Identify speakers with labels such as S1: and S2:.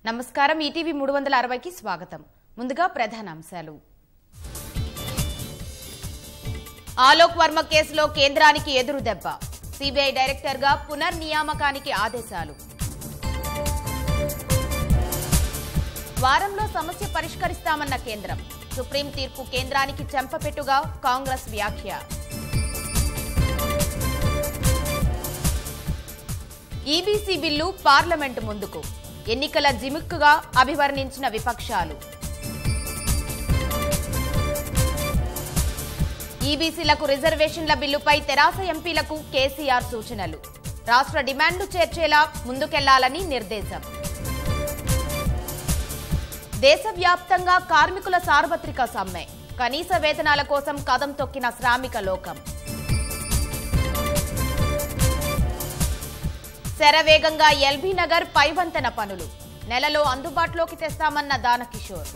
S1: నమస్కారం ఈటీవీ 360కి స్వాగతం. ముందుగా ప్రధానాంశాలు. ఆలోక్ వర్మ కేసులో కేంద్రానికి ఎదురు దెబ్బ. సిబిఐ డైరెక్టర్గా పునర్నియామకానికి ఆదేశాలు. వారంలో సమస్య పరిష్కరిస్తామన్న కేంద్రం. సుప్రీం తీర్పు కేంద్రానికి చెంపపెట్టుగా కాంగ్రెస్ వ్యాఖ్య. ఈబీసీ బిల్లు పార్లమెంటు ముందుకు. ఎన్నికల జిమిక్కుగా అభివర్ణించిన విపక్షాలు. ఈబీసీలకు రిజర్వేషన్ల బిల్లుపై తెరాస ఎంపీలకు కేసీఆర్ సూచనలు. రాష్ట్ర డిమాండ్లు చేర్చేలా ముందుకెళ్లాలని నిర్దేశం. దేశవ్యాప్తంగా కార్మికుల సార్వత్రిక సమ్మె. కనీస వేతనాల కోసం కదం తొక్కిన శ్రామిక లోకం. శరవేగంగా ఎల్బీ నగర్ పైవంతెన పనులు. నెలలో అందుబాటులోకి తెస్తామన్న దానకిషోర్.